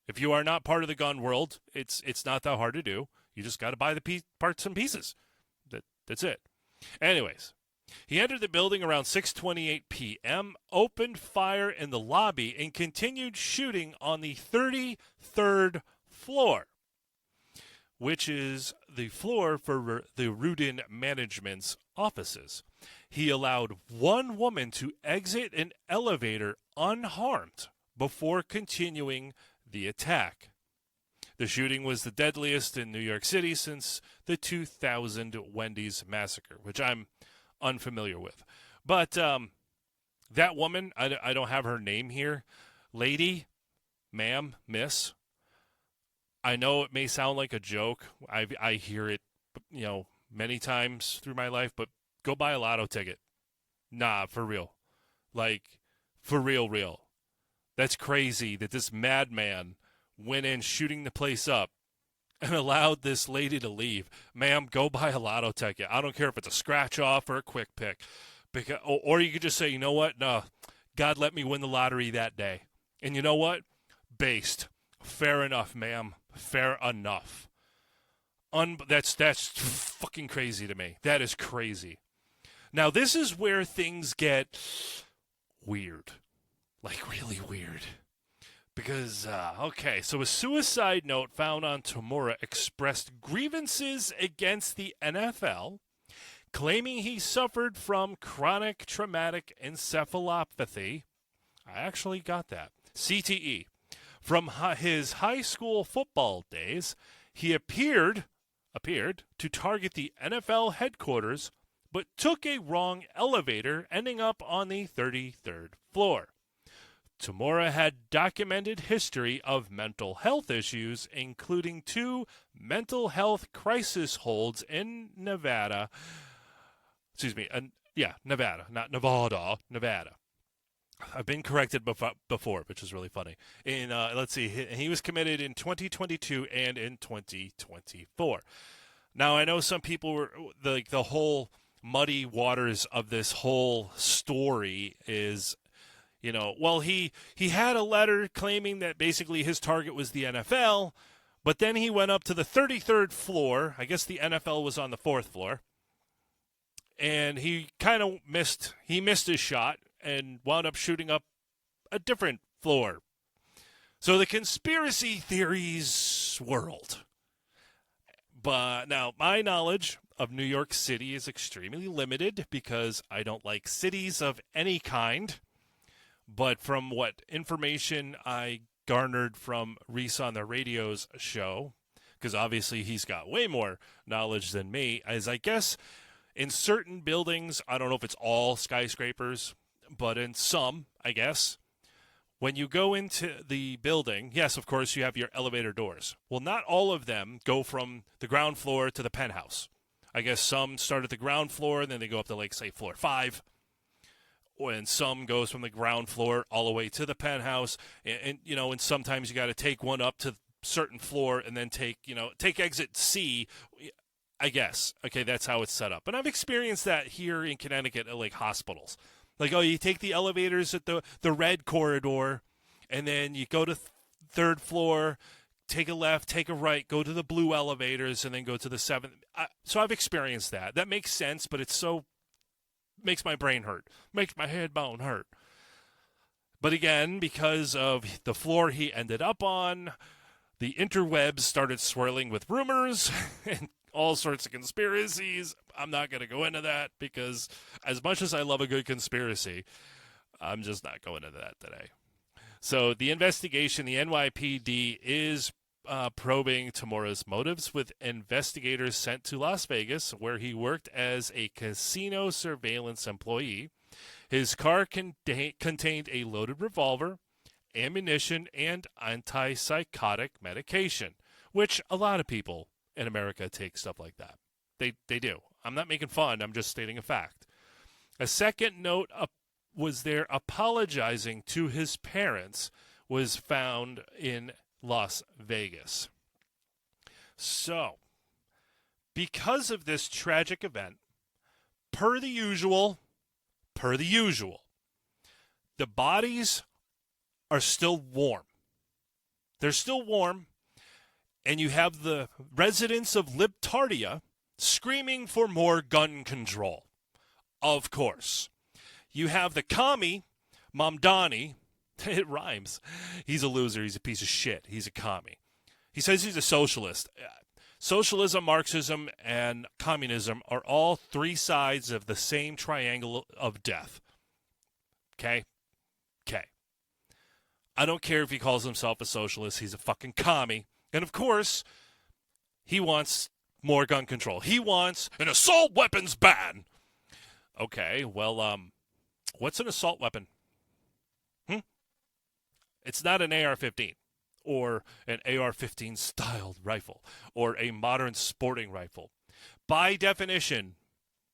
If you are not part of the gun world, it's not that hard to do. You just got to buy the parts and pieces. That's it. Anyways, he entered the building around 6:28 p.m., opened fire in the lobby, and continued shooting on the 33rd floor, which is the floor for the Rudin management's offices. He allowed one woman to exit an elevator unharmed before continuing the attack. The shooting was the deadliest in New York City since the 2000 Wendy's massacre, which I'm unfamiliar with. But that woman, I don't have her name here. Lady, ma'am, miss. I know it may sound like a joke. I hear it, many times through my life, but go buy a lotto ticket. Nah, for real. Like, for real. That's crazy that this madman went in shooting the place up and allowed this lady to leave. Ma'am, go buy a lotto ticket. I don't care if it's a scratch off or a quick pick. Or you could just say, you know what? No, God let me win the lottery that day. And you know what? Based. Fair enough, ma'am. Fair enough. That's fucking crazy to me. That is crazy. Now, this is where things get weird. Like, really weird. Because, so a suicide note found on Tamura expressed grievances against the NFL, claiming he suffered from chronic traumatic encephalopathy. I actually got that. CTE. From his high school football days, he appeared to target the NFL headquarters, but took a wrong elevator, ending up on the 33rd floor. Tamura had documented history of mental health issues, including 2 mental health crisis holds in Nevada. Nevada, not Nevada, Nevada. I've been corrected before, which is really funny. He was committed in 2022 and in 2024. Now, I know some people were, the whole muddy waters of this whole story is, he had a letter claiming that basically his target was the NFL, but then he went up to the 33rd floor. I guess the NFL was on the 4th floor. And he kind of missed his shot and wound up shooting up a different floor. So the conspiracy theories swirled. But now, my knowledge of New York City is extremely limited because I don't like cities of any kind. But from what information I garnered from Reese on the Radio's show, because obviously he's got way more knowledge than me, is I guess in certain buildings, I don't know if it's all skyscrapers, but in some, I guess, when you go into the building, yes, of course, you have your elevator doors. Well, not all of them go from the ground floor to the penthouse. I guess some start at the ground floor, and then they go up to, like, say, floor 5. And some goes from the ground floor all the way to the penthouse. And sometimes you got to take one up to certain floor and then take exit C, I guess. Okay, that's how it's set up. And I've experienced that here in Connecticut at, like, hospitals. Like, you take the elevators at the red corridor, and then you go to third floor, take a left, take a right, go to the blue elevators, and then go to the 7th. So I've experienced that. That makes sense, but it's so makes my brain hurt, makes my head bone hurt. But again, because of the floor he ended up on, the interwebs started swirling with rumors and all sorts of conspiracies. I'm not going to go into that because as much as I love a good conspiracy, I'm just not going into that today. So the investigation, the NYPD is probing Tamura's motives with investigators sent to Las Vegas, where he worked as a casino surveillance employee. His car contained a loaded revolver, ammunition, and antipsychotic medication, which a lot of people in America take stuff like that. They do. I'm not making fun. I'm just stating a fact. A second note was there apologizing to his parents was found in Las Vegas. So, because of this tragic event, per the usual, the bodies are still warm. They're still warm, and you have the residents of Libtardia screaming for more gun control. Of course. You have the commie, Mamdani. It rhymes. He's a loser. He's a piece of shit. He's a commie. He says he's a socialist. Socialism, Marxism, and communism are all three sides of the same triangle of death. Okay? Okay. I don't care if he calls himself a socialist. He's a fucking commie. And, of course, he wants more gun control. He wants an assault weapons ban. Okay, well, what's an assault weapon? It's not an AR-15 or an AR-15 styled rifle or a modern sporting rifle. By definition,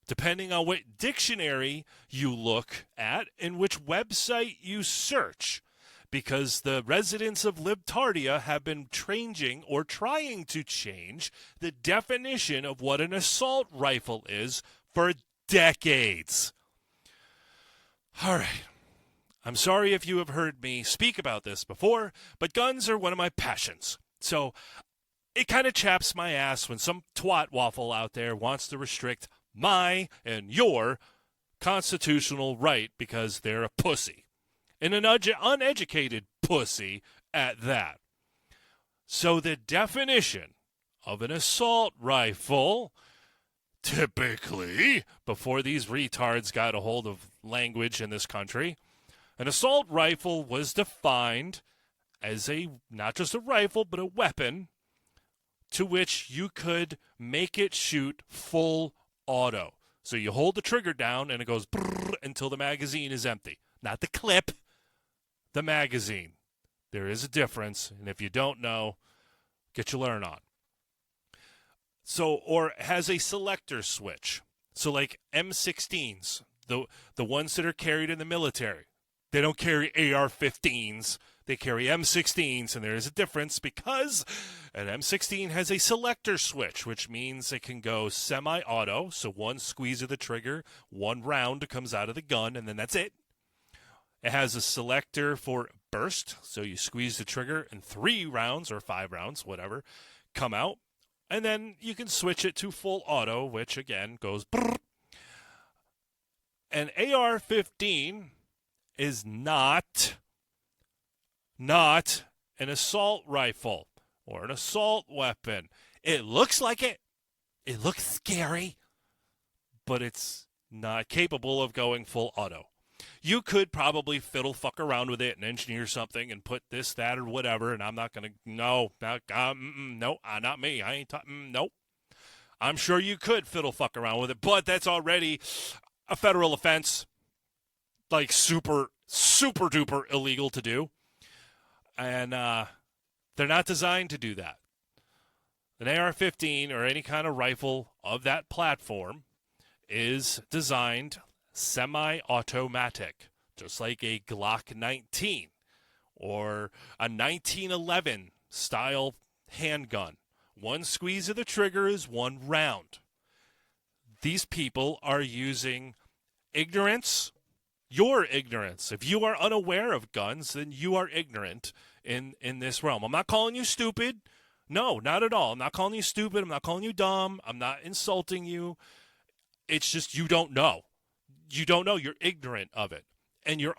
depending on what dictionary you look at and which website you search, because the residents of Libtardia have been changing or trying to change the definition of what an assault rifle is for decades. All right. I'm sorry if you have heard me speak about this before, but guns are one of my passions. So it kind of chaps my ass when some twat waffle out there wants to restrict my and your constitutional right because they're a pussy. And an uneducated pussy at that. So the definition of an assault rifle, typically, before these retards got a hold of language in this country, an assault rifle was defined as not just a rifle, but a weapon to which you could make it shoot full auto. So you hold the trigger down and it goes brrr until the magazine is empty. Not the clip, the magazine. There is a difference, and if you don't know, get your learn on. So, or has a selector switch. So like M16s, the ones that are carried in the military. They don't carry AR-15s. They carry M16s, and there is a difference because an M16 has a selector switch, which means it can go semi-auto, so one squeeze of the trigger, one round comes out of the gun, and then that's it. It has a selector for burst, so you squeeze the trigger, and 3 rounds or 5 rounds, whatever, come out, and then you can switch it to full auto, which, again, goes brrr. An AR-15 is not an assault rifle or an assault weapon. It looks like it. It looks scary, but it's not capable of going full auto. You could probably fuck around with it and engineer something and put this, that, or whatever, and I'm not going to, no, not me. I ain't, nope. I'm sure you could fuck around with it, but that's already a federal offense. Like super, super duper illegal to do. And they're not designed to do that. An AR-15 or any kind of rifle of that platform is designed semi-automatic, just like a Glock 19 or a 1911 style handgun. One squeeze of the trigger is one round. These people are using ignorance, your ignorance. If you are unaware of guns, then you are ignorant in this realm. I'm not calling you stupid. No, not at all. I'm not calling you stupid. I'm not calling you dumb. I'm not insulting you. It's just you don't know. You don't know. You're ignorant of it. And the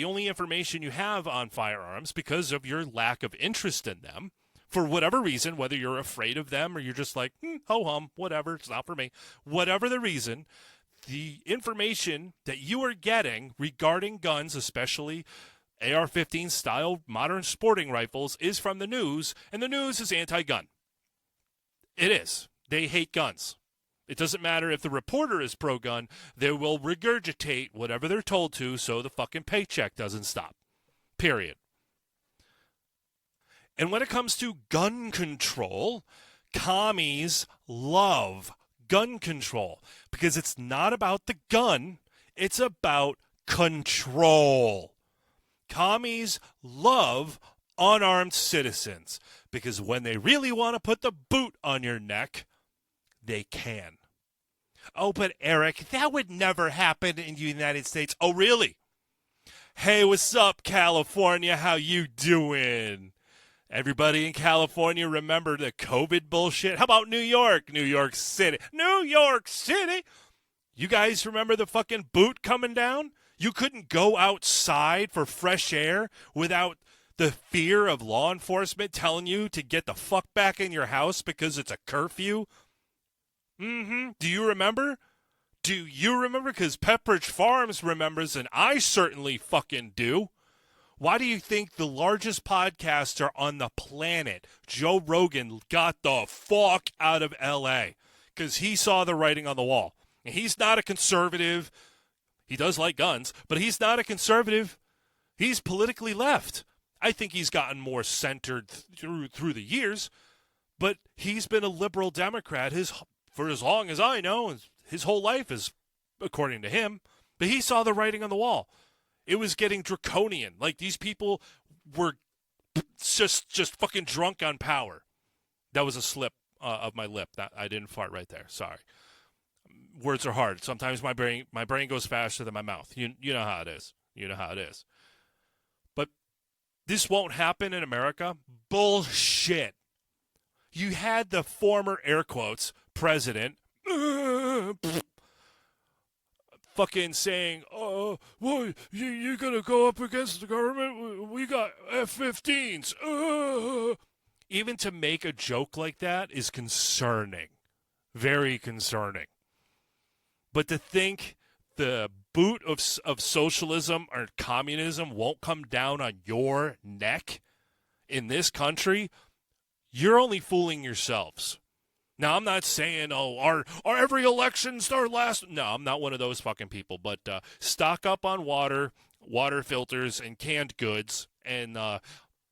only information you have on firearms, because of your lack of interest in them, for whatever reason, whether you're afraid of them or you're just like, ho-hum, whatever, it's not for me. Whatever the reason, the information that you are getting regarding guns, especially AR-15 style modern sporting rifles, is from the news, and the news is anti-gun. It is. They hate guns. It doesn't matter if the reporter is pro-gun, they will regurgitate whatever they're told to so the fucking paycheck doesn't stop. Period. And when it comes to gun control, commies love gun control because it's not about the gun, it's about control. Commies love unarmed citizens because when they really want to put the boot on your neck, they can. Oh, but Eric, that would never happen in the United States. Oh, really? Hey, what's up, California? How you doing? Everybody in California remember the COVID bullshit? How about New York? New York City. New York City! You guys remember the fucking boot coming down? You couldn't go outside for fresh air without the fear of law enforcement telling you to get the fuck back in your house because it's a curfew? Do you remember? Do you remember? Because Pepperidge Farms remembers, and I certainly fucking do. Why do you think the largest podcaster on the planet, Joe Rogan, got the fuck out of L.A.? Because he saw the writing on the wall. And he's not a conservative. He does like guns, but he's not a conservative. He's politically left. I think he's gotten more centered through the years, but he's been a liberal Democrat for as long as I know. His whole life is, according to him. But he saw the writing on the wall. It was getting draconian. Like, these people were just fucking drunk on power. That was a slip of my lip. I didn't fart right there. Sorry. Words are hard. Sometimes my brain goes faster than my mouth. You know how it is. You know how it is. But this won't happen in America. Bullshit. You had the former, air quotes, president fucking saying, oh, well, you're going to go up against the government? We got F-15s. Even to make a joke like that is concerning. Very concerning. But to think the boot of socialism or communism won't come down on your neck in this country, you're only fooling yourselves. Now, I'm not saying, are every election's our last? No, I'm not one of those fucking people. But stock up on water filters, and canned goods, and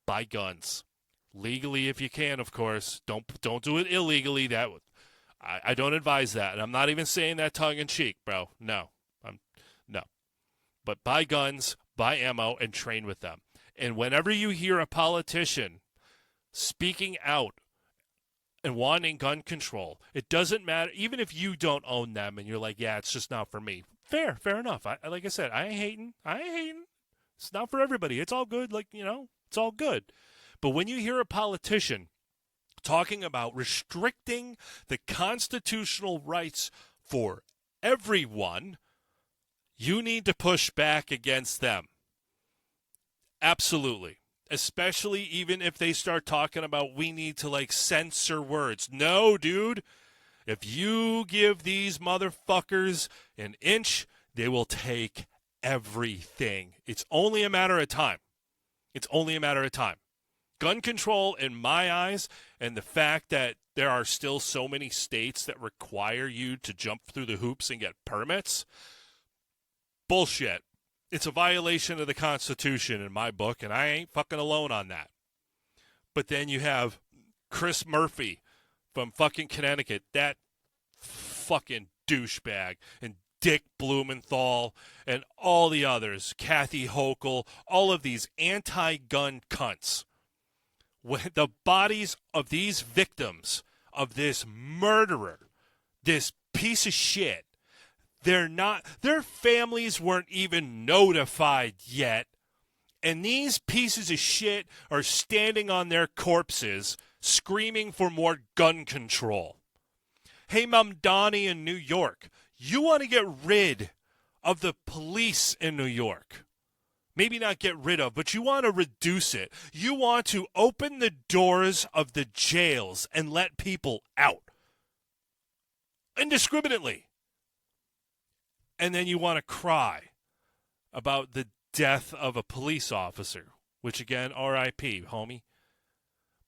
buy guns legally if you can. Of course, don't do it illegally. I don't advise that, and I'm not even saying that tongue in cheek, bro. No. But buy guns, buy ammo, and train with them. And whenever you hear a politician speaking out and wanting gun control, it doesn't matter. Even if you don't own them and you're like, yeah, it's just not for me. Fair enough. Like I said, I ain't hating. It's not for everybody. It's all good. It's all good. But when you hear a politician talking about restricting the constitutional rights for everyone, you need to push back against them. Absolutely. Especially even if they start talking about we need to censor words. No, dude. If you give these motherfuckers an inch, they will take everything. It's only a matter of time. Gun control, in my eyes, and the fact that there are still so many states that require you to jump through the hoops and get permits, bullshit. It's a violation of the Constitution in my book, and I ain't fucking alone on that. But then you have Chris Murphy from fucking Connecticut, that fucking douchebag, and Dick Blumenthal and all the others, Kathy Hochul, all of these anti-gun cunts. When the bodies of these victims of this murderer, this piece of shit, their families weren't even notified yet, and these pieces of shit are standing on their corpses screaming for more gun control. Hey, Mamdani in New York, you want to get rid of the police in New York. Maybe not get rid of, but you want to reduce it. You want to open the doors of the jails and let people out indiscriminately. And then you want to cry about the death of a police officer, which again, R.I.P., homie.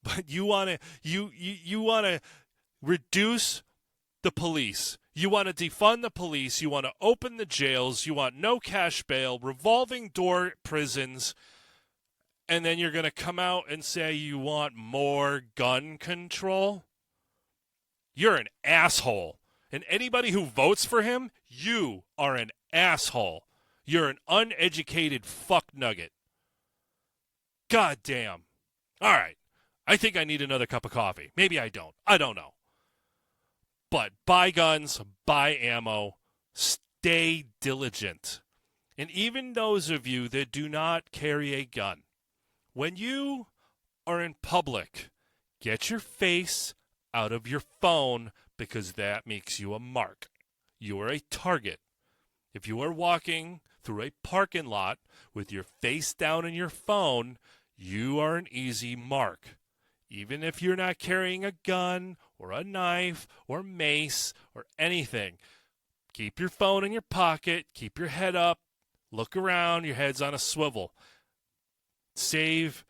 But you want to reduce the police. You want to defund the police. You want to open the jails. You want no cash bail, revolving door prisons. And then you're going to come out and say you want more gun control? You're an asshole. And anybody who votes for him, you are an asshole. You're an uneducated fuck nugget. God damn. All right. I think I need another cup of coffee. Maybe I don't. I don't know. But buy guns, buy ammo, stay diligent. And even those of you that do not carry a gun, when you are in public, get your face out of your phone because that makes you a mark. You are a target. If you are walking through a parking lot with your face down in your phone, you are an easy mark. Even if you're not carrying a gun or a knife or mace or anything, keep your phone in your pocket, keep your head up, look around, your head's on a swivel. Save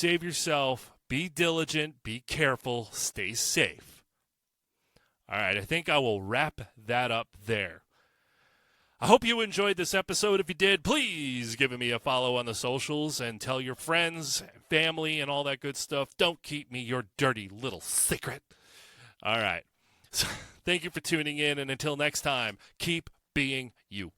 yourself, be diligent, be careful, stay safe. All right, I think I will wrap that up there. I hope you enjoyed this episode. If you did, please give me a follow on the socials and tell your friends, family, and all that good stuff. Don't keep me your dirty little secret. All right. So, thank you for tuning in, and until next time, keep being you.